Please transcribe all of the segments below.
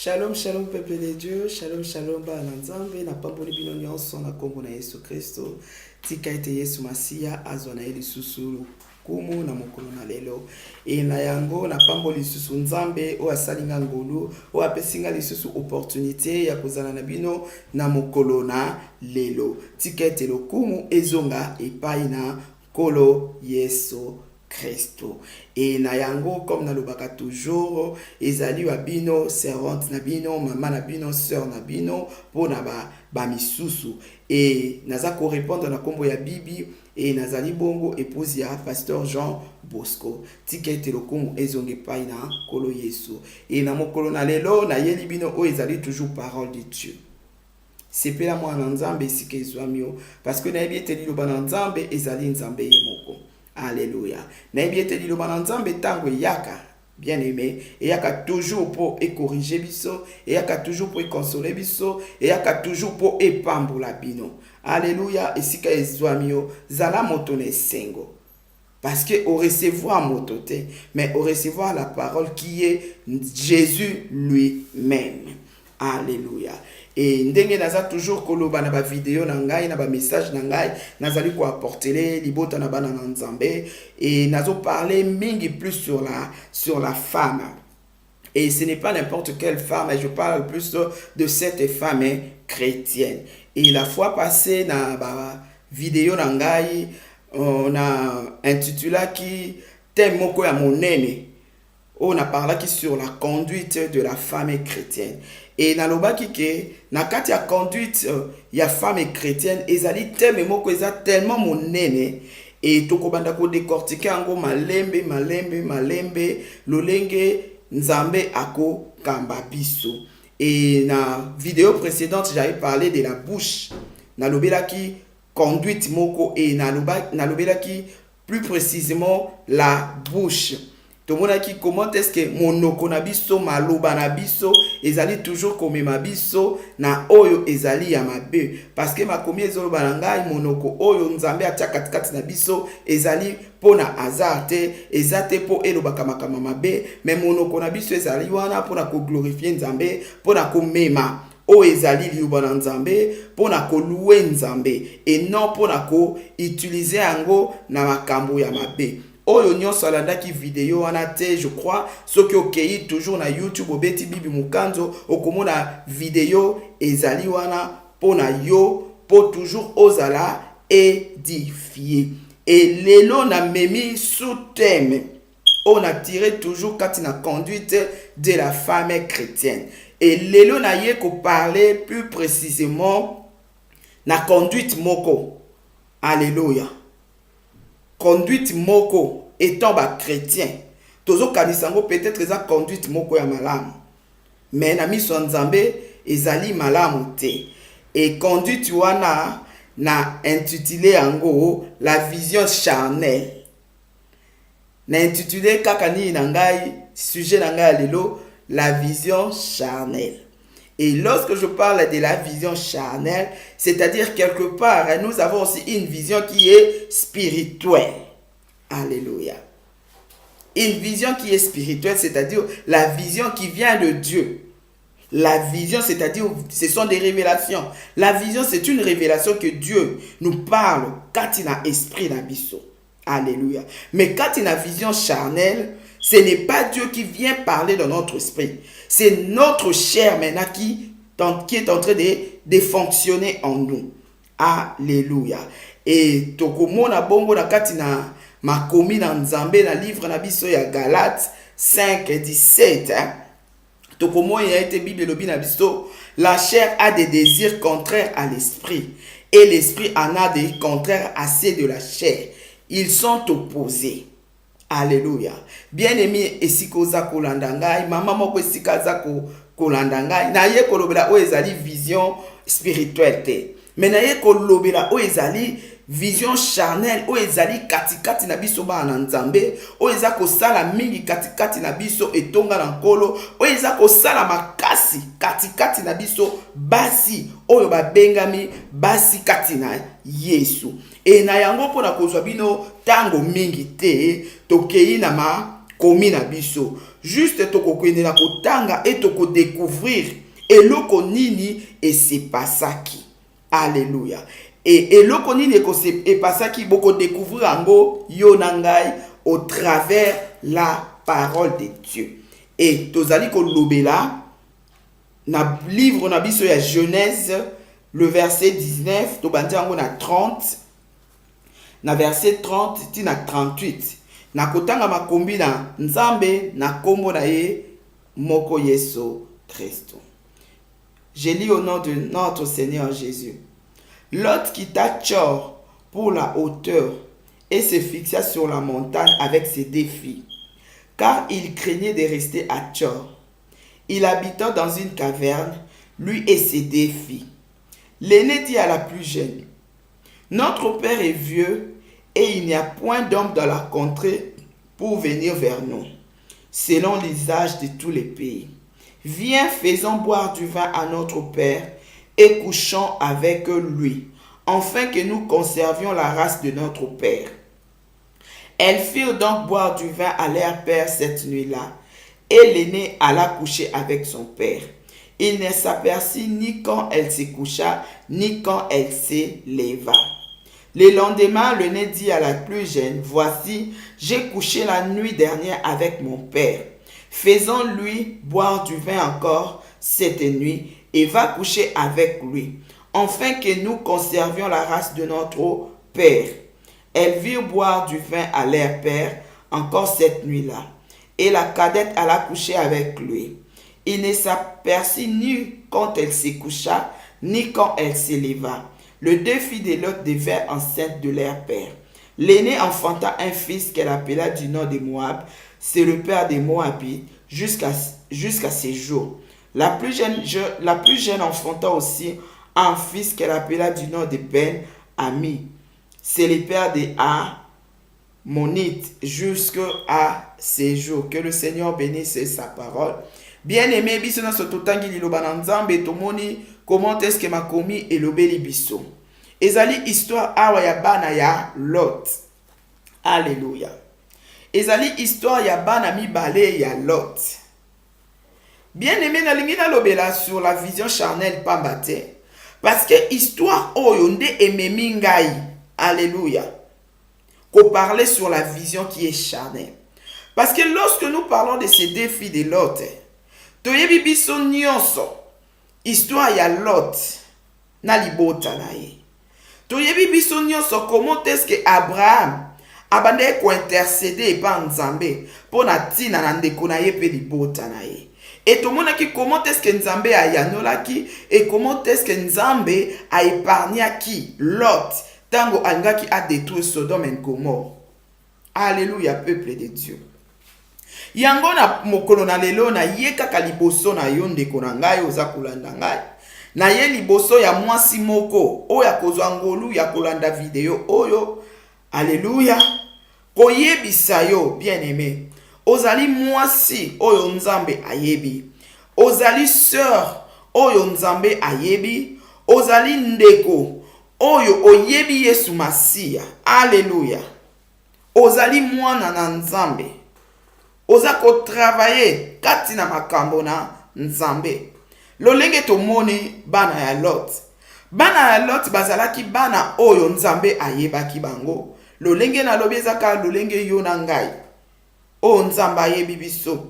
Shalom, shalom, peuple de Dieu. Shalom, shalom, bana nzambe. Na pamboli bino nyonso na kombo na Yesu Kristo. Tika ete Yesu Masia azona eli susulu kumu na mokolo na lelo. E na yango na pamboli susu nzambe o asalinga ngolu o apesinga lisusu opportunité ya kozala na bino na mokolo na lelo. Tika ete lokumu ezonga epai na kolo Yesu Christo. Et na yango comme na lobaka toujours ezali wa bino servante na bino mama na bino sœur na bino po na ba misusu et naza ko répondre na kombo ya bibi et nazali bongo épouse ya pasteur Jean Bosco tikete lokumu ezonge pai na kolo Yesu et na mokolo na lelo na yeli bino o ezali toujours parole de Dieu. C'est pela mwana nzambe sike ezwamio parce que na yebi te liloba na nzambe ezali nzambe ye moko. Alléluia. Nayebi ete liloba na nzambe tango yaka bien aimé et yaka toujours pour corriger biso et yaka toujours pour consoler biso et yaka toujours pour epambola bino. Alléluia. Esika ezwamio zala motone sengo. Parce que au recevoir motote mais au recevoir la parole qui est Jésus lui-même. Alléluia. Et ndenge naza toujours koloba na ba vidéo na ngai na ba message na ngai nazali ko apporter libota na bana na nzambe et nazo parler mingi plus sur la femme. Et ce n'est pas n'importe quelle femme, je parle plus de cette femme chrétienne. Et la fois passée na ba vidéo na ngai on a intitulé qui thème moko ya monene. On a parlé sur la conduite de la femme chrétienne. Et na lobaki ke na kati ya conduite ya femme chrétienne ezali thème moko eza tellement monene et tokobanda ko décortiquer ango malembe lolenge nzambe ako kamba biso. Et na vidéo précédente j'avais parlé de la bouche. Na lobelaki conduite moko et na lobelaki plus précisément la bouche. Tomonaki comment est-ce que monoko na biso maloba na biso ezali toujours komema biso na oyo ezali ya mabe parce que makomi ezoloba na ngai monoko oyo nzambe atia katikati na biso ezali pona azarte ezate po elobaka makama mabe mais monoko na biso ezali wana pona ko glorifier nzambe pona komema o ezali liuba na nzambe pona ko louer nzambe et non pona ko utiliser yango na makambo ya mabe. Oyo nyonso alandaki vidéo wana te je crois soki okei toujours na YouTube obeti bibi mukanzo okomona vidéo ezali wana pona yo po toujours ozala édifié. Et lelo na memi sous thème on a tiré toujours kati na conduite de la femme chrétienne. Et lelo na ye ko parler plus précisément na conduite moko. Alléluia. Conduite moko étant ba chrétien tozo kanisango peut-être eza conduite moko ya malamu mais na miso nzambe ezali malamu te et conduite wana na intitulé yango la vision charnelle na intitulé kaka ni na ngai sujet na ngai lelo la vision charnelle. Et lorsque je parle de la vision charnelle, c'est-à-dire quelque part, nous avons aussi une vision qui est spirituelle. Alléluia. Une vision qui est spirituelle, c'est-à-dire la vision qui vient de Dieu. La vision, c'est-à-dire, ce sont des révélations. La vision, c'est une révélation que Dieu nous parle quand il a esprit d'abisso. Alléluia. Mais quand il a vision charnelle, ce n'est pas Dieu qui vient parler dans notre esprit. C'est notre chair maintenant qui est en train de fonctionner en nous. Alléluia. Et tokomona bongo na kati na makomi na nzambe na livre na biso ya Galates 5:17. Tokomona ya été Bible lobi na biso la chair a des désirs contraires à l'esprit et l'esprit en a des contraires à ceux de la chair. Ils sont opposés. Alléluia. Bien-aimé esiko za kolanda ngai mama moko esika za kolanda ngai na ye kolobela o ezali vision spirituelle te mais na ye kolobela o ezali vision charnelle o ezali katikati na biso ba na nzambe o eza ko sala mingi katikati na biso etonga na nkolo o eza ko sala makasi katikati na biso basi oyo babengami basi kati na Yesu. Et na yango pona kozwa bino tango mingi te tokei na ma komi na biso juste tokokwendela kotanga et tokodécouvrir eloko nini esepasaki. Alléluia. Et eloko nini epasaki bokodécouvrir yango yo na ngai au travers la parole de Dieu. Et tozali kolobela na livre na biso ya Genèse, le verset 19, tobandi yango na 30, na verset 30 ti na 38. Na kotanga makombi na Nzambe na kombo na ye moko Yesu Christ. Je lis au nom de notre Seigneur Jésus. Lot quitta Tchor pour la hauteur et se fixa sur la montagne avec ses deux filles, car il craignait de rester à Tchor. Il habita dans une caverne, lui et ses deux filles. L'aîné dit à la plus jeune, « Notre père est vieux et il n'y a point d'homme dans la contrée pour venir vers nous, selon l'usage de tous les pays. Viens, faisons boire du vin à notre père et couchons avec lui, afin que nous conservions la race de notre père. » Elles firent donc boire du vin à leur père cette nuit-là, et l'aîné alla coucher avec son père. Il ne s'aperçut ni quand elle se coucha, ni quand elle se leva. Le lendemain, l'aîné dit à la plus jeune, « Voici, j'ai couché la nuit dernière avec mon père. Faisons-lui boire du vin encore cette nuit, et va coucher avec lui, afin que nous conservions la race de notre père. » Elles virent boire du vin à leur père encore cette nuit-là, et la cadette alla coucher avec lui. Il ne s'aperçut ni quand elle se coucha, ni quand elle se leva. Les deux filles de Lot devinrent enceintes de leur père. L'aînée enfanta un fils qu'elle appela du nom de Moab. C'est le père des Moabites jusqu'à ses jours. La plus jeune enfanta aussi un fils qu'elle appela du nom de Ben-Ami. C'est le père des Ammonites jusqu'à ces jours. Que le Seigneur bénisse sa parole. Bien-aimé, biso na sototangi liloba na Nzambe tomoni comment est-ce que makomi elobeli biso. Ezali histoire awa ya bana ya Lot. Alléluia. Ezali histoire ya bana mibale ya Lot. Bien-aimé, nalingi nalobela sur la vision charnelle pambate. Parce que histoire oyo nde ememi ngai. Alléluia. Qu'on parlait sur la vision qui est charnelle. Parce que lorsque nous parlons de ces deux filles de Lot, toyebi biso nyonso histoire ya Lot na libota na ye. Toyebi biso nyonso comment est-ce que Abraham abandait ko intercéder par Nzambe pour na tina na ndeko na ye pe libota na ye. Et tout le monde qui comment est-ce que Nzambe a yanolaki et comment est-ce que Nzambe a épargné qui Lot tango alingaki a détruit Sodome et Gomorrhe. Alléluia, peuple de Dieu. Yango na mokolo na lelo na ye kaka liboso na yo ndeko na ngai oza kolanda ngai. Na ye liboso ya mwasi moko oyo akozwa ngolu ya kolanda video oyo. Alléluia. Koyebisa yo bien-aimé. Ozali mwasi oyo Nzambe ayebi. Ozali sœur oyo Nzambe ayebi. Ozali ndeko oyo oyebi Yesu Masiya. Alléluia. Ozali mwana na Nzambe. Oza ko travailler kati na makambo na Nzambe. Lolenge tomoni bana ya Lot. Bana ya Lot bazalaki bana oyo Nzambe ayebaki bango. Lolenge na lobi ezaka lolenge yo na ngai. O Nzambe ayebi biso.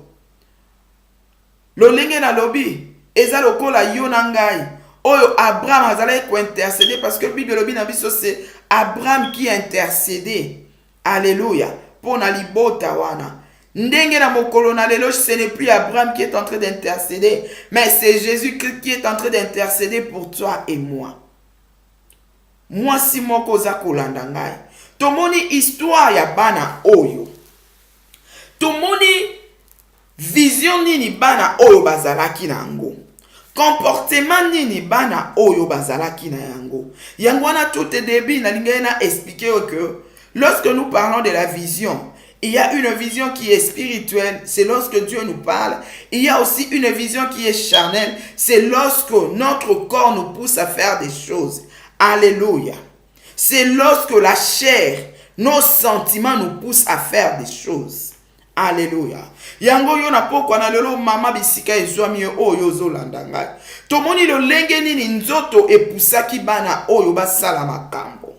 Lolenge na lobi eza lokola yo na ngai. Oyo Abraham azalaki ko intercéder parce que Bible lobi na biso c'est Abraham qui intercédait. Alléluia. Pour na libota wana. Ndenge na mokolo na lelo, ce n'est plus Abraham qui est en train d'intercéder, mais c'est Jésus-Christ qui est en train d'intercéder pour toi et moi. Moi si moko za kolanda ngai. Tomoni histoire ya bana oyo. Tomoni vision nini bana oyo bazalaki na yango. Comportement nini bana oyo bazalaki na yango. Yango wana tout au début na linga na expliquer que lorsque nous parlons de la vision, il y a une vision qui est spirituelle, c'est lorsque Dieu nous parle. Il y a aussi une vision qui est charnelle, c'est lorsque notre corps nous pousse à faire des choses. Alléluia. C'est lorsque la chair, nos sentiments nous poussent à faire des choses. Alléluia. Yango yo na pokwa na lelo mama bisika ezwami oyo ozolanda ngai. Tomoni lolenge nini nzoto epusaki bana oyo basala makambo.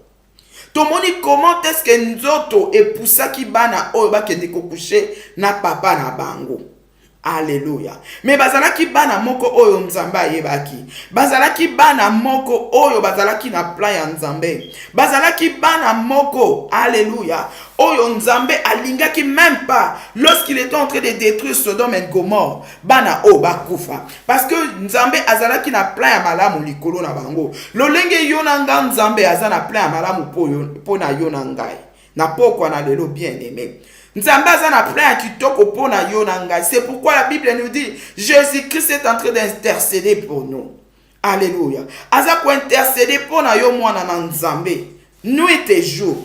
Tomoni comment est-ce que nzoto epusaki bana oyo bakende kokushe na papa na bango. Alléluia. Mais bazalaki bana moko oyo nzambe ayebaki. Bazalaki bana moko oyo bazalaki na plan ya nzambe. Bazalaki bana moko, alléluia, oyo nzambe alingaki même pas lorsqu'il était en train de détruire Sodome et Gomorrhe. Bana o bakufa. Parce que nzambe azalaki na plan ya malamu likolo na bango. Lolenge yonanga nzambe azana plan ya malamu po na yonangai. Na pokwa na lelo bien aimé. Nzambe azana plan kitoko po na yo na ngai. C'est pourquoi la Bible nous dit Jésus-Christ est en train d'intercéder pour nous. Alléluia. Aza ko intercéder pour na yo mwana na nzambe. Nuit et jour.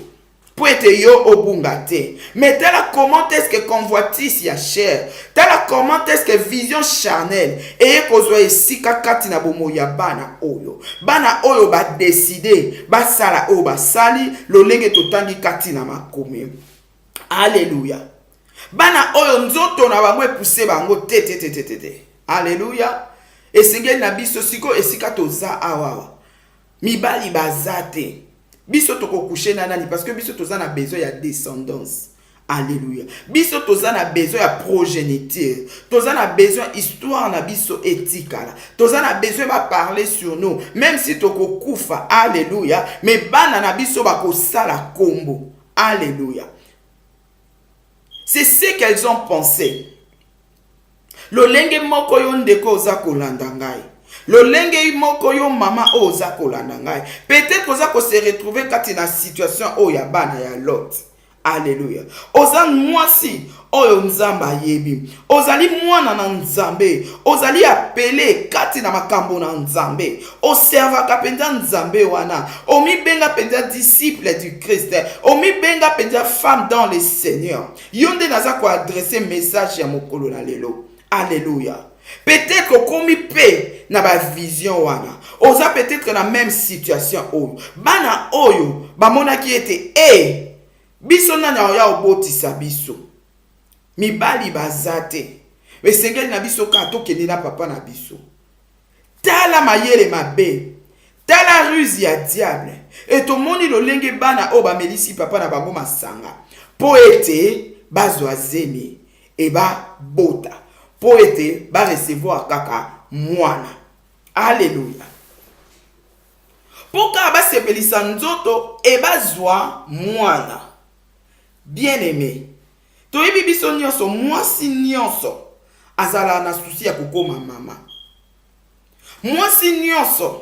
Pour être yo obungate. Mais tel comment est-ce que convoitise ya chair. Tel comment est-ce que vision charnelle. Et kozwa esika kati na bomo ya bana oyo. Bana oyo ba décider. Ba sala oyo ba sali. Lolenge totangi kati na makomi. Alléluia. Bana oyo nzoto na bango epuse bango te. Alléluia. Esengeli na biso siko esika toza awa. Mibali bazate. Biso toko coucher na nani parce que biso toza na besoin ya descendance. Alléluia. Biso toza na besoin ya progéniture. Toza na besoin histoire na biso etikala. Toza na besoin ba parler sur nous même si toko kufa. Alléluia. Mais bana na biso bako sala kombo. Alléluia. C'est ce qu'elles ont pensé. Lolenge moko yo ndeko oza kolanda ngai. Lolenge moko yo mama oza kolanda ngai. Peut-être oza ko se retrouver kati na situation oya bana ya Lot. Alléluia. Oza mwasi oyo nzamba yebi. Ozali mwana na nzambe. Ozali appelé kati na makambo na nzambe. Oserva kapenda nzambe wana. Omi benga penda disciple du Christ. Omi benga penda femme dans le Seigneur. Yonde naza ko adresser message ya mokolo na lelo. Alléluia. Peut-être komi pe na ba vision wana. Oza peut-être na même situation oyo. Bana oyo ba monaki ete biso nani ya obotisa biso. Mibali bazate. Esengeli na biso ka tokende na papa na biso. Tala mayele mabe. Tala ruse ya diable. Et tomoni lolenge bana o ba melisi papa na bango masanga. Po ete bazwa zemi e ba bota. Po ete ba recevoir kaka mwana. Alléluia. Poka ba sepelisa nzoto e bazwa mwana. Bien-aimé. Toyebi biso nyonso mwasi nyonso azala na souci ya kokoma mama. Mwasi nyonso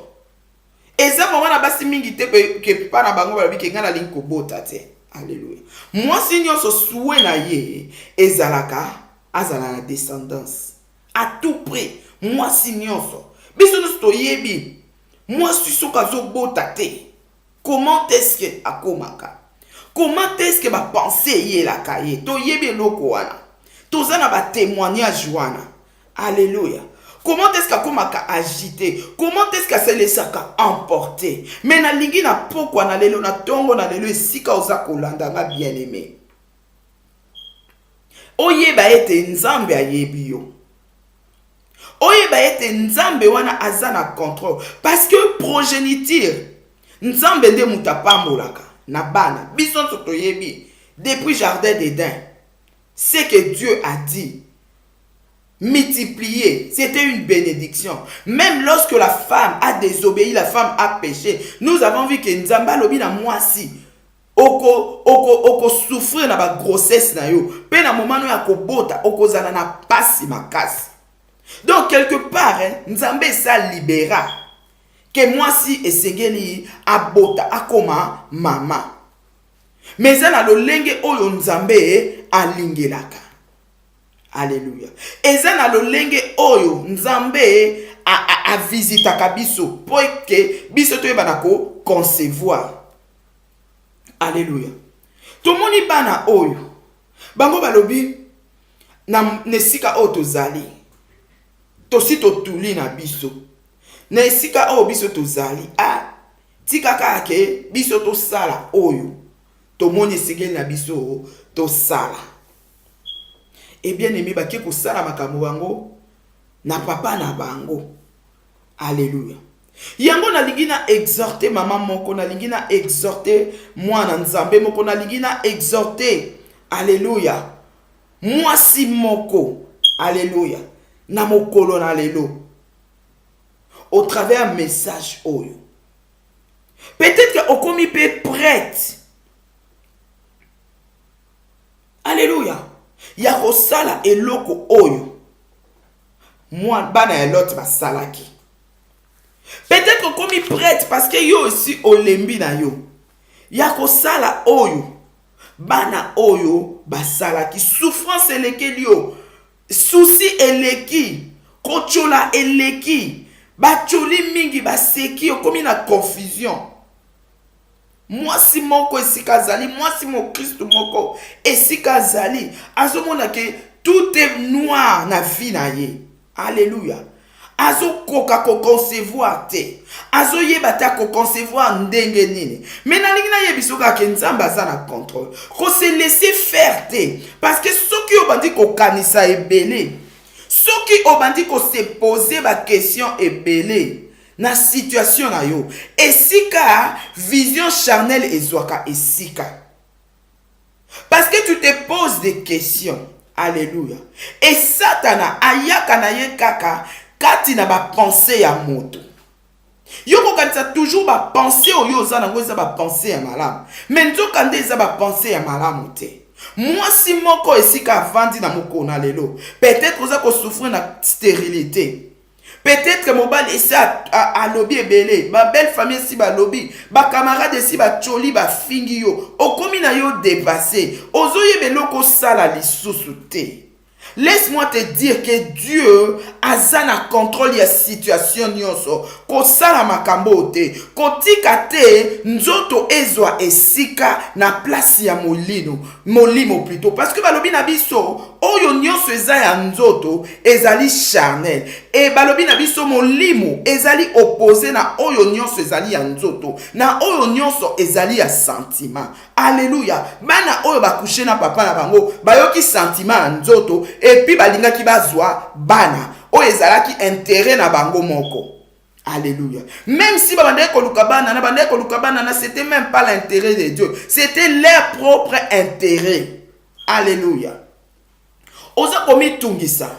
eza mama na basi mingi te ke pa na bango balobi ke ngana linko bota te. Alléluia. Mwasi nyonso souwe na ye ezalaka azala na descendance. À tout prix mwasi nyonso. Biso nyonso toyebi mwasi soka zo bota te. Comment est-ce que akomaka? Comment est-ce que ma pensée y est la cahier? To yebe loko wana. To zana ba témoignage wana. Alléluia. Comment est-ce qu'akomaka agité? Comment est-ce que se laissaka emporter? Mais na lingi na pokwa na lelo na tongo na lelo esika oza kolanda nga bien-aimé. Oyeba ete nzambe ayebi yo. Oyeba ete nzambe wana azana contrôle parce que progéniture nzambe nde mutapambolaka. Na bana, bison sotoyebi, depuis jardin d'Éden, ce que Dieu a dit, multiplier, c'était une bénédiction. Même lorsque la femme a désobéi, la femme a péché, nous avons vu que Nzamba lobi na mwasi, oko souffrir na ba grossesse na yo, pe na moment no ya kobota, oko zana na pasi makasi. Donc quelque part, Nzambe sa libéra. Que moi si esengeli abota akoma mama. Mais ça na lolenge oyo nzambe alingelaka. Alléluia. Eza na lolenge oyo nzambe a visitaka biso pour que biso toyeba na ko concevoir. Alléluia. Tomoni bana oyo bango balobi na nesika oyo tozali. Tosi totuli na biso. Na esika oyo biso tozali tika kake biso to sala oyo tomoni esengeli na biso to sala. Et bien aimé, baki kosala makambo bango na papa na bango. Alléluia. Yango na lingi na exhorter maman moko, na lingi na exhorter mwana nzambe moko, na lingi na exhorter. Alléluia. Mwasi moko. Alléluia. Na mokolo na lelo. Au travers un message oyo. Peut-être que okomi pe prête. Alléluia. Ya kosala eloko oyo. Moi bana ya lot basalaki. Peut-être okomi prête parce que yo aussi olembi na yo. Ya kosala oyo. Bana oyo basalaki. Souffrance eleki yo. Souci eleki. Kochola eleki. Bacholi mingi baseki okomi na confusion. Mwasi moko esika zali, mwasi mo Christ moko esika zali. Azomona ke tout est noir na vie na ye. Alléluia. Azo koka ko concevoir te. Azo yeba ta ko concevoir ndenge nini. Mais na lingi na yebiso ka ke nzamba za na contrôle. Ko se laisser faire te. Parce que soki obandi ko kanisa ebele. Soki obandi ko se poser ba question ebele. Na situation na yo. Esika vision charnelle ezwaka esika. Parce que tu te poses des questions. Alléluia. Et Satana ayaka na ye kaka kati na ba pensée ya moto. Yo ko kanisa toujours ba pensée oyo za na ngoza ba pensée ya malamu. Mais nzoka nde za ba pensée ya malamu te. Mwasi moko esika avandi na moko na lelo. Peut-être oza ko souffrir na stérilité. Peut-être que mobile essaie à lobby ebele, ma belle famille si ba lobby, ba camarade si ba choli ba fingi yo, okomi na yo dépassé, ozoye beloko sala lisusu te. Laisse-moi te dire que Dieu a na contrôle ya situation nyonso, ko sala makambo te, ko tika te nzoto ezwa esika na place ya molimo plutôt parce que balobi na biso oyo nyonso eza ya nzoto ezali charnel et balobi na biso molimo ezali opposé na oyo nyonso ezali ya nzoto na oyo nyonso ezali ya sentiment. Alléluia. Bana oyo bakushe na papa na bango bayoki sentiment ya nzoto et puis balingaki bazwa bana oyo ezalaki intérêt na bango moko. Alléluia. Même si babandeko lukabana, c'était même pas l'intérêt de Dieu, c'était leur propre intérêt. Alléluia. Oza komi tungisa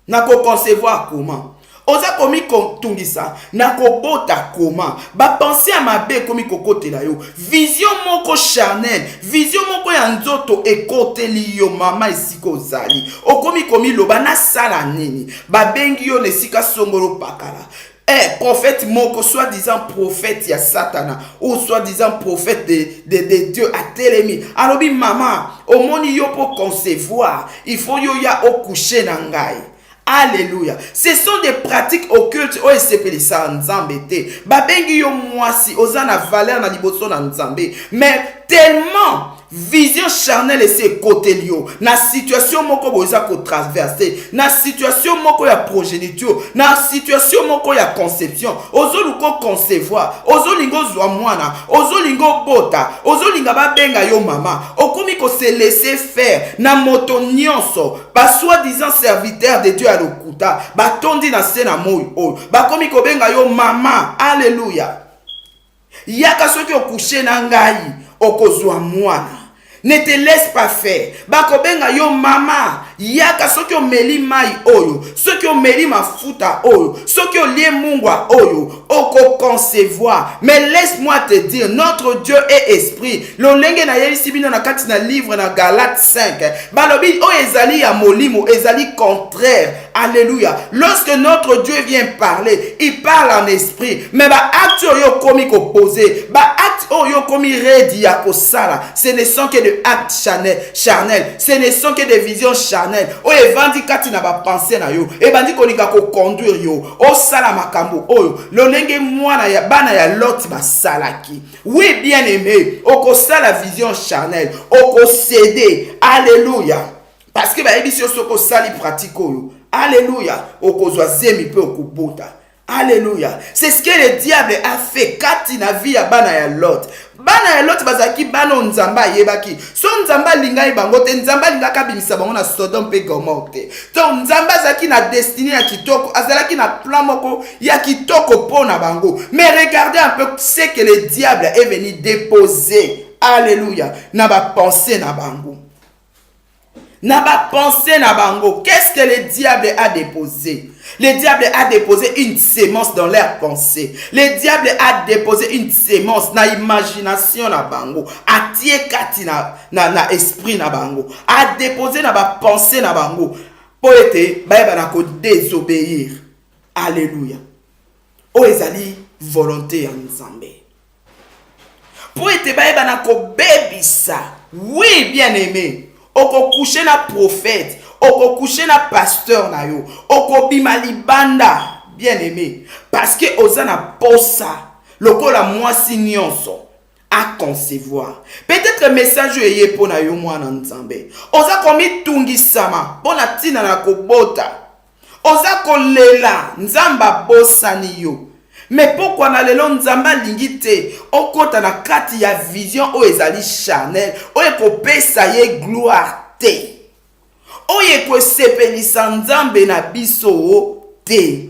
na ko concevoir comment? Oza komi tungisa na ko bota comment? Ba penser à ma be komi kokotela yo. Vision moko charnel, vision moko ya nzoto ekoteli yo mama isiko zali. Okomi loba na sala nini? Ba bengi yo nesika songolo pakala. Prophète moko, soi-disant prophète ya Satana, ou soi-disant prophète de Dieu à Télémi. Alors, maman, au monde yo pour concevoir, il faut yo ya au coucher nangai. Alléluia. Ce sont des pratiques occultes. Oh, c'est ça nzambe te. Babengi yo mwasi, ozana valeur na liboso na nzambe. Mais tellement vision charnelle et ses côtés lio na situation moko boza ko traverser na situation moko ya progéniture na situation moko ya conception ozolingo concevoir ozolingo zwa mwana ozolingo bota ozolinga babenga yo mama okomi ko se laisser faire na moto nyonso ba soi-disant serviteur de Dieu à lokuta batondi na sena moyo oyo bakomi ko benga yo mama. Alléluia. Yaka soki okuche na ngai okozwa mwana. Ne te laisse pas faire. Bakobenga yo mama. Yaka soki omeli mai oyo. Soki omeli mafuta oyo. Soki olie mungwa oyo. Oko concevoir. Mais laisse-moi te dire, notre Dieu est esprit. Lolenge na yeli sibino na kati na livre na Galates 5. Balobi o ezali ya molimo, ezali contraire. Alléluia. Lorsque notre Dieu vient parler, il parle en esprit. Mais ba acte oyo komi ko poser. Ba acte oyo komi redi ya ko sala. Ce ne sont que des actes charnels. Ce ne sont que des visions charnelles. O evandi kati na ba pensée na yo. E bandi kolinga ko conduire yo. O sala makambo oyo. Lolenge mwana ya bana ya Lot ba salaki. Oui, bien aimé. O ko sala vision charnelle. O ko céder. Alléluia. Parce que ba ebisio soko sali pratique oyo. Alléluia. Okozwa zemi pe okubota. Alléluia. C'est ce que le diable a fait kati na vie ya bana ya Lot. Bana ya Lot bazaki bana nzamba yebaki. So nzamba linga bango te nzamba linga kabimisa bango na Sodome pe Gomorrhe te. To nzamba zaki na destinée ya kitoko, azalaki na plan moko ya kitoko pona bango. Mais regardez un peu ce que le diable est venu déposer. Alléluia. Na ba pensée na bango. Na ba pensée na bango. Qu'est-ce que le diable a déposé? Le diable a déposé une sémence dans leur pensée. Le diable a déposé une sémence na imagination na bango. A tie kati na esprit na bango. A déposé na ba pensée na bango. Pour être ba ko désobéir. Alléluia. O ezali volonté ya Nzambe. Pour être ba ko bebisa. Oui, bien-aimé. Oko coucher na prophète. Oko coucher na pasteur na yo. Oko bima libanda. Bien aimé. Parce que oza na posa. Lokola mwasi nyonso. A concevoir. Peut-être message yeye pona yo mwana Nzambe. Oza komi tungi sama. Pona tina na kobota. Oza kolela. Nzamba bosani yo. Mais pourquoi na lelo Nzamba lingite okota na kati ya vision o ezali charnel o ekopesa ye gloire te o ekosepelisa Nzambe na biso te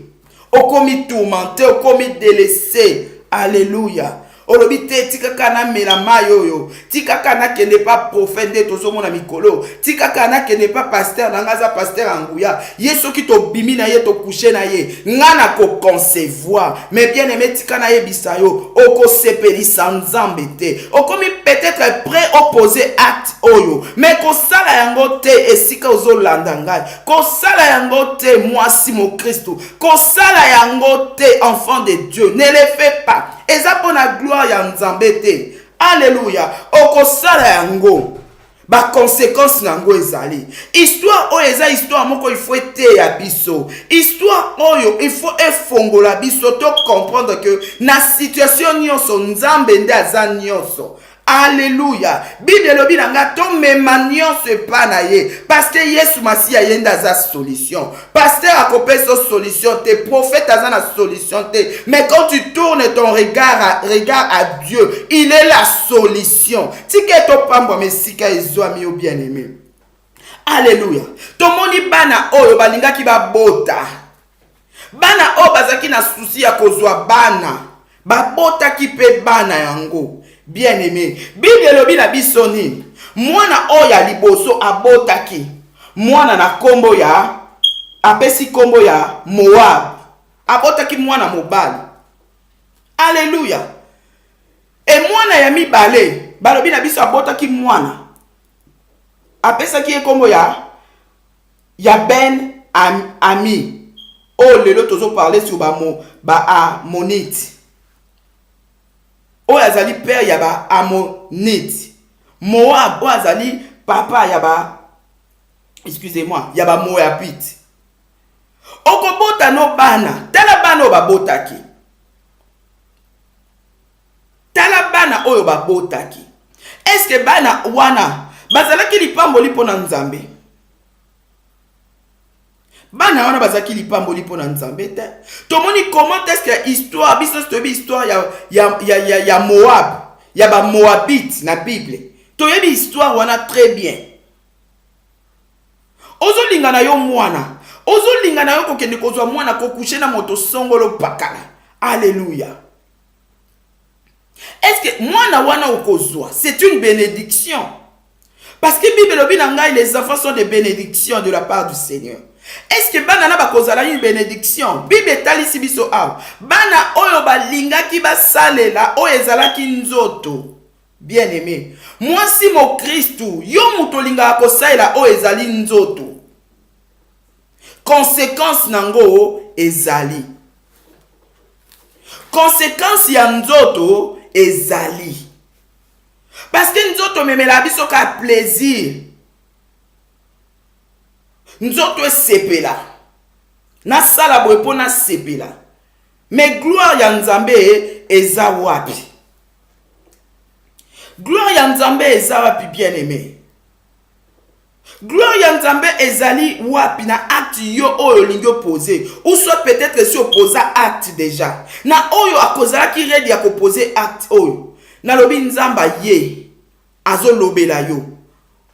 okomi tourmenté okomi délaissé. Alléluia. Olobi te tikaka na mela mayoyo tikaka na kende pas prophète de tozo mona mikolo tikaka na kende pas pasteur na ngaza pasteur anguya yeso ki to bimi na ye to coucher na ye ngana ko concevoir. Mais bien aimé tika na ye bisayo oko sepelisa Nzambe te okomi peut-être prêt opposer acte oyo mais ko sala yango te esika ozolanda ngai ko sala yango te mwasi mo Kristo ko sala yango te enfant de Dieu. Ne le fais pas. Eza pona gloire ya Nzambe te. Alléluia. Okosala yango ba conséquence nango ezali. Histoire oyo eza histoire moko il faut te ya biso. Histoire oyo il faut efongola biso to comprendre que na situation nyonso Nzambe nde aza nyonso. Alléluia. Bible lobi nanga to mema nyonso pa na ye parce que Yesu Masia yenda za solution. Pasteur akopeso solution te, prophète aza na solution te. Mais quand tu tournes ton regard à Dieu, il est la solution. Tike to pamba mesika ezwa mi bien-aimé. Alléluia. Tomoni bana oyo balingaki ba bota. Bana o bazaki na souci ya kozwa bana. Ba bota ki pe bana yango. Bien-aimé, Bible lobi na biso nini? Mwana oya liboso abotaki. Mwana na kombo ya apesi kombo ya Moab. Abotaki mwana mobali. Alléluia. E mwana ya mibale, balobi na biso abotaki mwana. Apesaki ye kombo ya Ben Ami. Oh lelo tozo parler sur ba Ammonite. O azali père ya ba Ammonite. Moab o azali papa ya ba excusez-moi, ya ba Moabite. Okobota no bana, tala bana o babotaki. Tala bana oyo babotaki. Est-ce que bana wana bazalaki lipambo lipo na Nzambe? Bana wana bazaki lipambo lipo na Nzambe te. Tomoni comment est-ce que histoire biso stobi histoire ya Moab, ya ba Moabite na Bible. Toyebi histoire wana très bien. Ozo linga na yo mwana. Ozo linga na yo kokende kozwa mwana kokushe na moto songolo pakala. Alléluia. Est-ce que mwana wana okozwa, c'est une bénédiction? Parce que Bible lobi na ngai les enfants sont des bénédictions de la part du Seigneur. Est-ce que bana na bakozala une bénédiction? Bible talisi biso aw. Bana oyo balingaki basalela oyo ezalaki nzoto. Bien aimé. Mwasi mo Kristu, yo muto linga kosalela oyo ezali nzoto. Conséquence nango ezali. Conséquence ya nzoto ezali. Parce que nzoto memela biso ka plaisir. Nzoto sepela. Na sala boye po na sepela. Mais gloire ya Nzambe eza wapi? Gloire ya Nzambe eza wapi bien aimé? Gloire ya Nzambe ezali wapi na acte yo oyo lingi opposé, ou soit peut-être si opposa acte déjà. Na oyo akozala ki redi ya opposé acte oyo. Na lobi Nzamba ye azo lobela yo.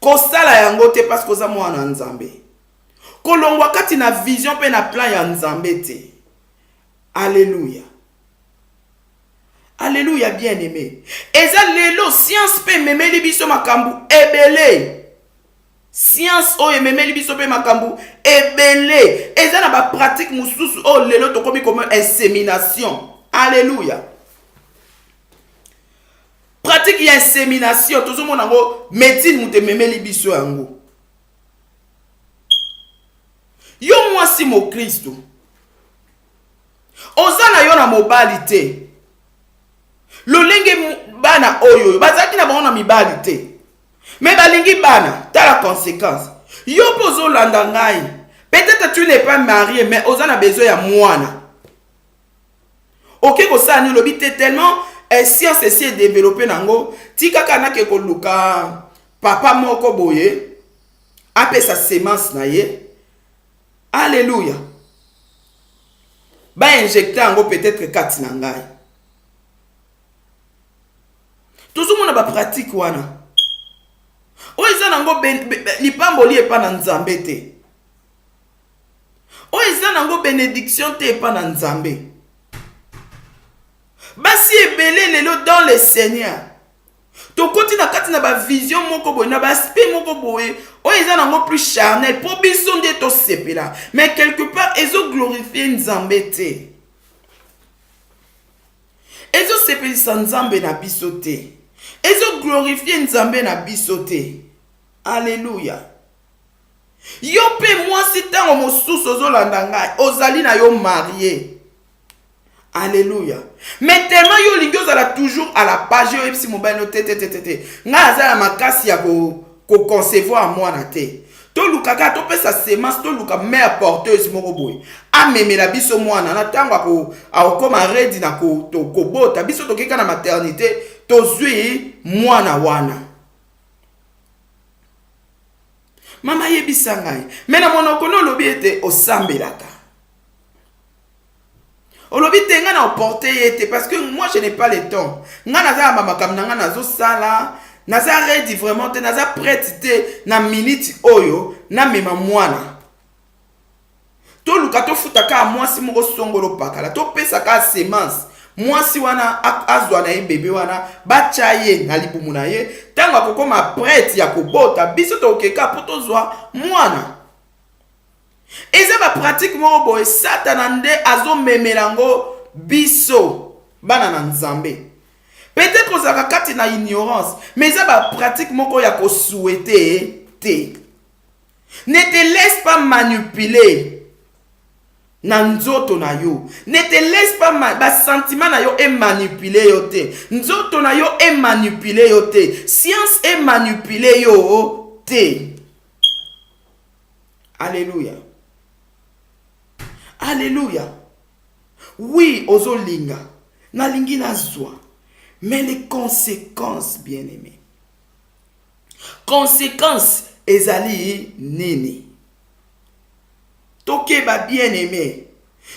Kosala yango te parce que za mwana Nzambe. Kolongwa kati na vision pe na plan ya Nzambe te. Alléluia. Alléluia bien-aimé. Eza lelo science pe memeli biso makambu ebele. Science o ememeli biso pe makambu ebele. Eza na ba pratique mususu o lelo tokomi comme insémination. Alléluia. Pratique ya insémination tozo mona ngo médecine mute memeli biso yango. Yo mwasi mo Kristo. Ozana yo na mobali te. Lolenge bana oyo bazaki na bango na mibali te. Mais balingi bana, t'as la conséquence. Yo pozo landa ngai. Peut-être tu n'es pas marié, mais ozana besoin ya mwana. Ok, ko sa ni lobi te tellement science essaie de développer nango. Tika kana ke ko luka papa moko boye. Ape sa semence na ye. Alléluia. Ba injecter ango peut-être kati na ngai. Toujours mona ba pratique wana. Oiza nango lipamboli epa na Nzambe te. Oiza nango bénédiction te epa na Nzambe. Basi ebele lelo dans le Seigneur. Tokoti na kati na ba vision moko boye na ba aspect moko boye. Oiza nango plus charnel pour biso nde to sepela. Mais quelque part ezo glorifier Nzambe te. Ezo sepelisa Nzambe na biso te. Ezo glorifier Nzambe na biso te. Alléluia. Yo pe moi si tango mosusu ozolanda ngai ozali na yo marié. Alléluia. Mais tellement yo lingi ozala toujours à la page yo epsi mobile no te. Nga azala makasi ya ko concevoir mwana te. To lukaka to pesa semence to luka mère porteuse moko boy. Amemela biso mwana na tango akoma ready na ko bota biso tokeka na maternité tozwi mwana wana. Mama yebisa ngai. Mena monoko no lobi ete osambelaka. Olobi te nga na oporter ete parce que moi je n'ai pas le temps. Nga naza mama kam nga nazo sala, naza ready vraiment te naza prête te na minute oyo na mema mwana. To luka to futaka mwasi moko songolo pakala. To pesa ka semence. Mwasi wana azwa na ye bebe wana bacha ye na libumu na ye tango akokoma prête ya kobota biso tokeka po tozwa mwana. Eza ba pratique moko boye satana nde azomemelango biso bana na Nzambe. Peut-être ozaka kati na ignorance, mais eza ba pratique moko ya ko souhaiter te. Ne te laisse pas manipuler. Na nzoto na yo. Ne te laisse pas ba sentiment na yo et manipuler yo te. Nzoto na yo et manipuler yo te. Science et manipuler yo te. Alléluia. Alléluia. Oui, ozolinga. Na lingi na zwa. Mais les conséquences, bien-aimés. Conséquences, ezali nini. Tokeba bien-aimé.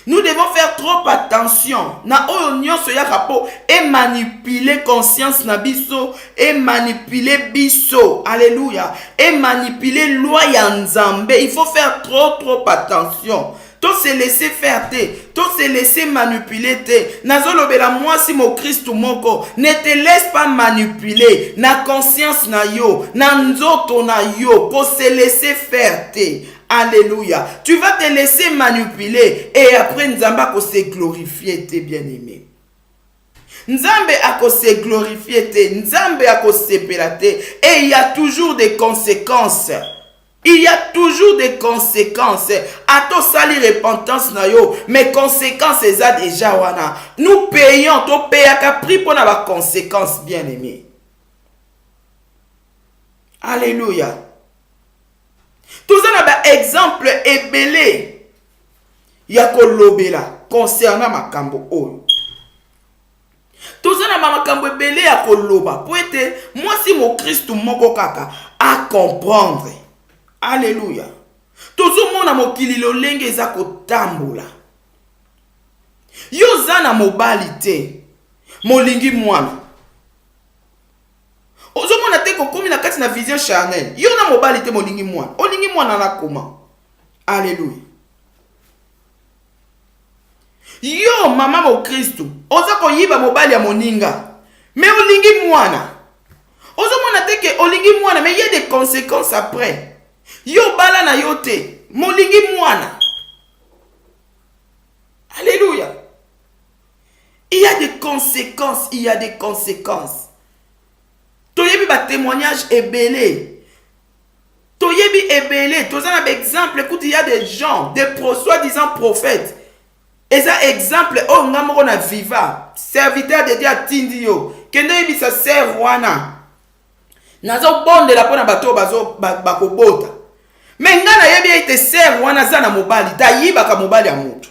Nous devons faire trop attention. Na oyo nyonso ya rapo et manipuler conscience na biso et manipuler biso. Alléluia. Et manipuler loi ya Nzambe. Il faut faire trop attention. To se laisser faire te. To se laisser manipuler te. Nazolobela mwasi mo Kristo moko. Ne te laisse pas manipuler. Na conscience na yo. Na nzoto na yo. Ko se laisser faire te. Alléluia. Tu vas te laisser manipuler. Et après Nzambe ako se glorifier te bien-aimé. Nzambe ako se glorifier te. Nzambe ako se pelate. Et il y a toujours des conséquences. Il y a toujours des conséquences. Ato sali repentance na yo. Mais conséquences eza déjà wana. Nous payons. To payaka prix pour na ba conséquences bien-aimé. Alléluia. Tout ça n'a pas exemple ebele. Yako lobela concernant makambo oyo. Tout ça n'a pas makambo ebele yako loba. Pour être moi si mon Christ moko kaka à comprendre. Alléluia. Tozomona mokili lolenge eza kotambola. Yo zana mobali te. Molingi mwana. Ozomona te kokomi na kati na vision charnelle. Yo na mobali te molingi mwana. Olingi mwana na koma. Alléluia. Yo mama mo Kristo. Oza koyiba mobali ya moninga. Mais olingi mwana. Ozomona te ke olingi mwana, mais il y a des conséquences après. Yo bala na yo te. Molingi mwana. Alléluia. Il y a des conséquences. Il y a des conséquences. Toyebi ba témoignage ebélé. Toyebi ebélé. Tozana ba exemple. Écoute, il y a des gens, des soi-disant prophètes. Et ça exemple, oh ngamoko na viva. Serviteur de Dieu atindi yo. Kende yebi sa sert wana. Nazo bonde la pona bato bazo bakobota. Mais ngana yebi ete sert wana za na mobali. Da yiba ka mobali ya mutu.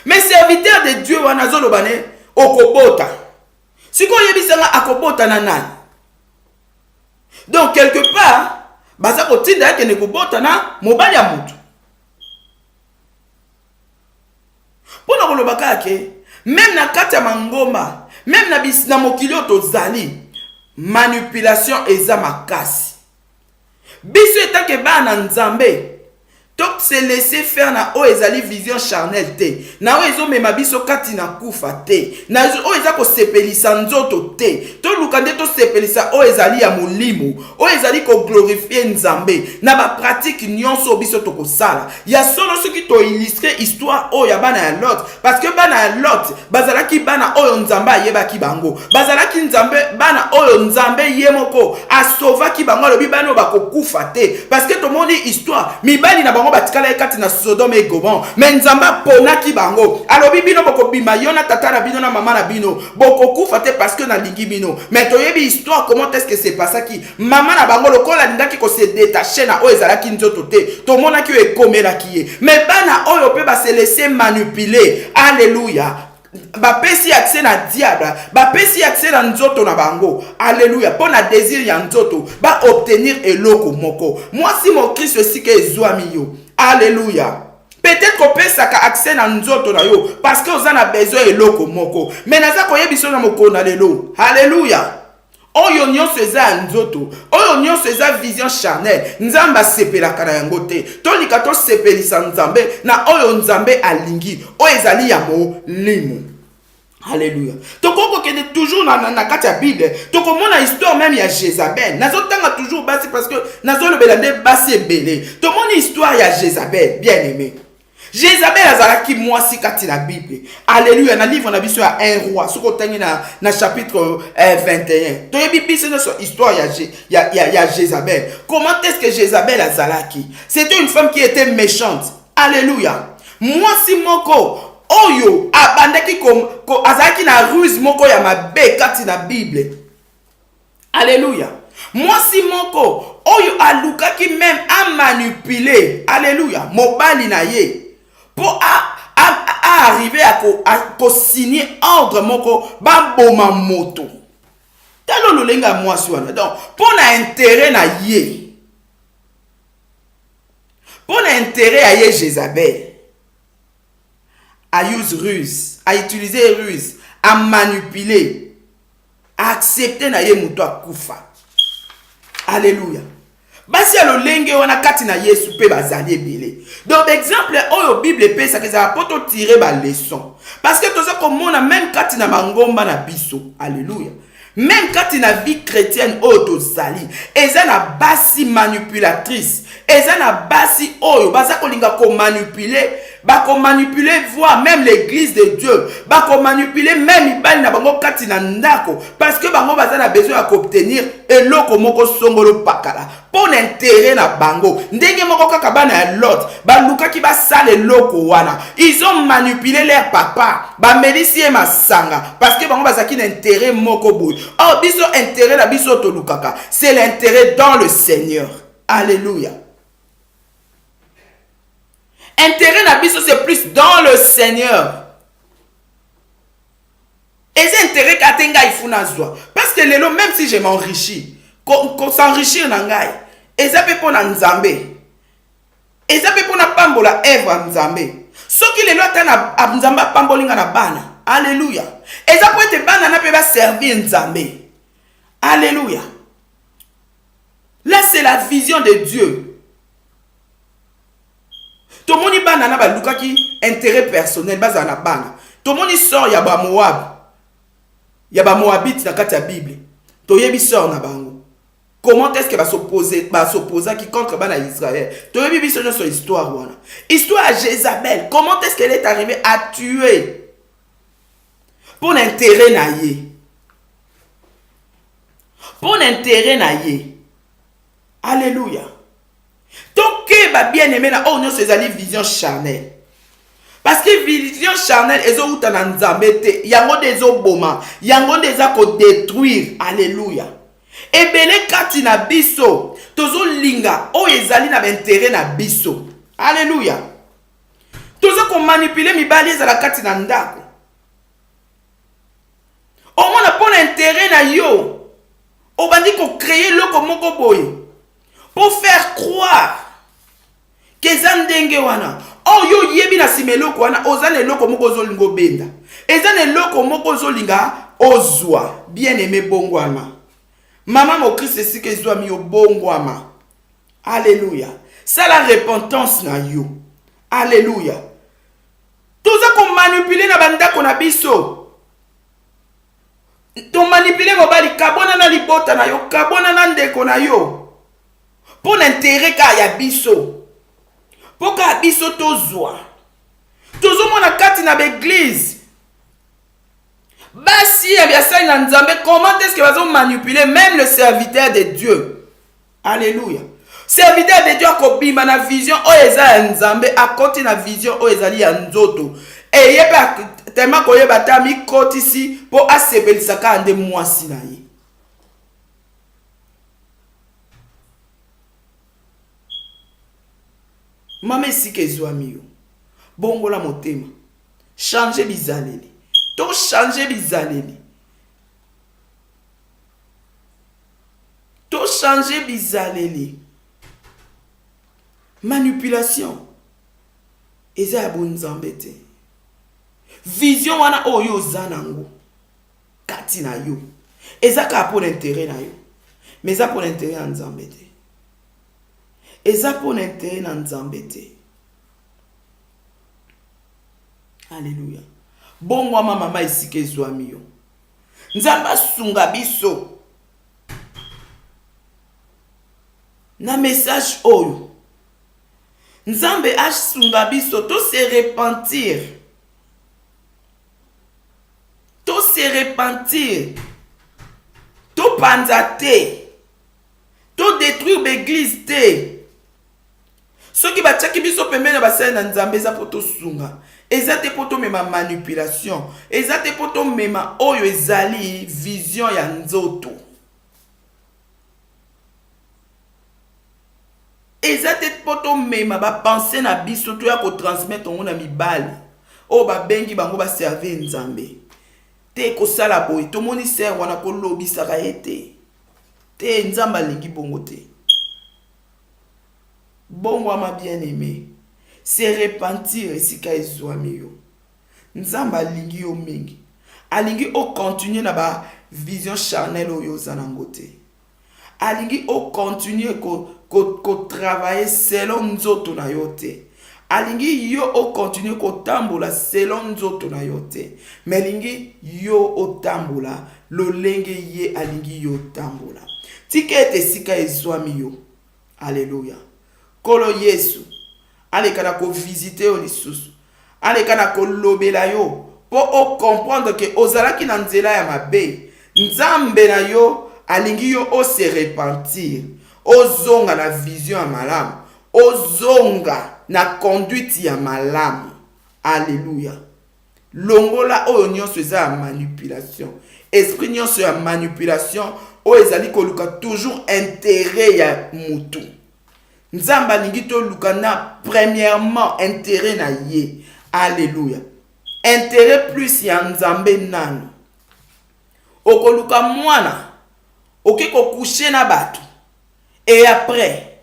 Mais serviteur de Dieu wana zo lobane okobota. Siko yebi sanga akobota na nani. Donc quelque part, baza kotinda yake ne kobota na mobali ya mutu. Pona kolobaka ke même na kati ya mangomba, même na mokili tozali, manipulation eza makasi. Biso etanke bana nzambe, tok se laisser faire na o ezali vision charnelle te. Na o ezo mema biso kati na kufa te. Na o eza ko sepelisa nzoto te. To lukande to sepelisa o ezali ya molimo. O ezali ko glorifier nzambe. Na ba pratique nyonso biso to ko sala. Ya solo soki to illustrer histoire o ya bana ya Lot. Parce que bana ya Lot, bazalaki bana oyo nzambe ayebaki bango. Bazalaki nzambe bana oyo nzambe yemoko asovaki bango lobi bana bako kufa te. Parce que to moni histoire mibali na bango batikala ekati na Sodome et Gomorrhe. Mais nzamba ponaki bango. Alobi bino boko bima yona tata na bino na mama na bino. Boko kufa te parce que na lingi bino. Mais toyebi histoire comment est-ce que c'est passé qui mama na bango lokola ndaki ko se détacher na o ezalaki nzoto te. To monaki e komelaki ye. Mais bana oyo pe ba se laisser manipuler. Alléluia. Bapesi accès na diable, bapesi accès na nzoto na bango. Alléluia. Pour na désir ya nzoto, ba obtenir eloko moko. Moi si mon Christ aussi que ezwami yo. Alléluia. Peut-être qu'on peut ça accès na nzoto na yo parce que vous en a besoin eloko moko. Mais naza koyebiso na moko na lelo. Alléluia. Oyo nyonso eza nzoto, oyo nyonso eza vision charnelle. Nzamba sepela kana yango te. Tolika to sepelisa nzambe na oyo nzambe alingi. Oyo ezali ya molimo. Alléluia. Tokoko kende toujours na kati ya Bible. Tokomona histoire même ya Jézabel. Nazotanga toujours basi parce que nazolobela nde basi ebele. Tomoni histoire ya Jézabel, bien aimé. Jézabel azalaki mwasi kati la Bible. Alléluia. Na livre na biso ya 1 roi. Soko tangi na chapitre 21. Toyebi biso notre histoire ya Jézabel. Comment est-ce que Jézabel azalaki? C'était une femme qui était méchante. Alléluia. Mwasi moko oyo abandaki azalaki na ruse moko ya mabe kati na Bible. Alléluia. Mwasi moko oyo alukaki même a manipuler. Alléluia. Mobali na ye. Pour arriver à signer ordre moko bamboma moto. Talo lolenga mwasi wana. Donc pour na intérêt na ye. Pour na intérêt à ye Jézabel. À use ruse, à utiliser ruse, à manipuler, à accepter na ye muto akufa. Alléluia. Basi ya lolenge wana kati na Yesu pe bazali ebele. Donc exemple oyo Bible pe ça que ça poto tirer ba leçon. Parce que toza komona même kati na mangomba na biso. Alléluia. Même kati na vie chrétienne oyo tozali, eza na basi manipulatrice, eza na basi oyo baza kolinga ko manipuler, ba ko manipuler voire même l'église de Dieu, ba ko manipuler même ibali na bango kati na ndako parce que bango baza na besoin ya obtenir eloko moko songolo pakala pour l'intérêt na bango. Ndenge moko kaka bana ya Lot, ba lukaki ba sale eloko wana. Ils ont manipulé leur papa, ba melisi e masanga parce que bango bazaki na intérêt moko bout. Oh biso intérêt la biso to lukaka, c'est l'intérêt dans le Seigneur. Alléluia. Intérêt na biso c'est plus dans le Seigneur. Et c'est intérêt katenga ifuna zwa parce que lelo même si je m'enrichis, ko s'enrichir na ngai eza pe pona nzambe, eza pe pona pambola œuvre nzambe. Soki lelo ata na nzambe pambolinga na bana, alléluia, eza po ete bana na pe ba servir nzambe, alléluia. Là c'est la vision de Dieu. Tomoni bana na ba lukaki intérêt personnel baza na bana. Tomoni sort ya ba Moab, ya ba Moabite na kati ya Bible. Toyebi sort na bango. Comment est-ce que va s'opposer qui contre bana Israël? Toyebi biso no so histoire wana. Histoire à Jézabel. Comment est-ce qu'elle est arrivée à tuer pour l'intérêt na ye? Pour l'intérêt na ye. Alléluia. Donc, bien aimé, oh non, c'est une vision charnelle. Parce que vision charnelle, ils ont outa nzambete, yango des oboma, yango des ako détruire. Alléluia. Et belé kati na biso, tozo linga, oh ezali na intérêt na biso. Alléluia. Tozo ko manipuler mibali za la kati na ndako. Au moins na pon intérêt na yo. O bandi ko créer loko moko boye. Pour faire croire que zandenge wana oh yo yebi na simeloko wana ozane loko moko zolingo benda ezane loko moko zolinga ozwa bien aimé bongwama maman mo Christ si que zwa mi yo bongwama. Alléluia. C'est la repentance na yo. Alléluia. Tout ça qu'on manipule na bandako na biso. To manipule mobali kabona na libota na yo, kabona na ndeko na yo. Pour l'intérêt ka ya biso. Pour ka biso tozwa. Tozomona kati na l'église. Basi ya biasa na nzambe, comment est-ce que va manipuler même le serviteur de Dieu? Alléluia. Serviteur de Dieu akobima na vision o eza nzambe akoti na vision o ezali ya nzoto. Et yeba tellement ko yeba tami kotisi po asebelisa ka ande mwasi na ye. Mame si ke zwami yo. Bongo la motema. Changer bizaleli. To changer bizaleli. To changer bizaleli. Manipulation. Eza ya bonzambe te. Vision wana oyo zanango. Kati na yo. Eza ka pour l'intérêt na yo. Mais ça pour l'intérêt en nzambe te. Eza pour l'intérêt na nzambe te. Alléluia. Bon moi mama ici ke zwami yo. Nzamba sunga biso. Na message oyo. Nzambe sunga biso to se repentir. To se repentir. To panzate. To détruire l'église te. Ceux qui batchaki biso pembeni basali na nzambe za poto sunga. Ezate poto mema manipulation. Ezate poto mema oyo ezali vision ya nzoto. Ezate poto mema ba penser na biso to ya ko transmettre on na mibali. O ba bengi bango ba servir nzambe. Te ko sala boy to moni ser wana ko lobisa ka ete. Te nzamba lingi bongo te. Bongo ma bien-aimé. Se repentir esika ezwami yo. Nzamba lingi yo mingi. Alingi o continuer na ba vision charnelle oyo zanango te. Alingi o continuer ko travailler selon nzoto na yo te. Alingi yo o continuer ko tambola selon nzoto na yo te. Melingi yo o tambola lolenge ye alingi yo tambola. Tikete sika ezwami yo. Alléluia. Kolo Yesu. Alekana ko visiter o lisusu. Alekana ko lobela yo. Po o comprendre que ozalaki na nzela ya mabe. Nzambe na yo alingi yo o se repentir. Ozonga na vision ya malamu. Ozonga na conduite ya malamu. Alléluia. Longola oyo nyonso eza ya manipulation. Esprit nyonso ya manipulation oyo ezali koluka toujours intérêt ya mutu. Nzamba lingi to lukana premièrement intérêt na ye. Alléluia. Intérêt plus ya nzambe nanu. Okoluka mwana. Oke ko coucher na batu. Et après,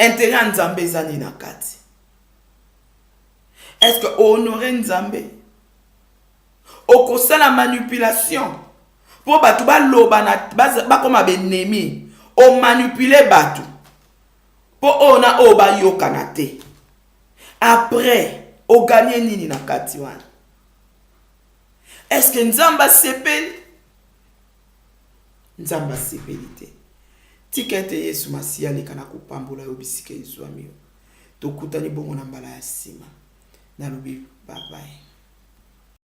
intérêt nzambe ezani na kati? Est-ce que honorer nzambe okosala manipulation pour batu baloba na bakoma benemi o manipuler batu pour ona oba yokana te après o gagner nini na kati wana? Est-ce que nzamba sepeli? Nzamba sepeli te. Tikete Yesu Masiya leka na kopambola yo bisika ezwami yo. Tokutani bongo na mbala ya sima. Nalobi bye bye.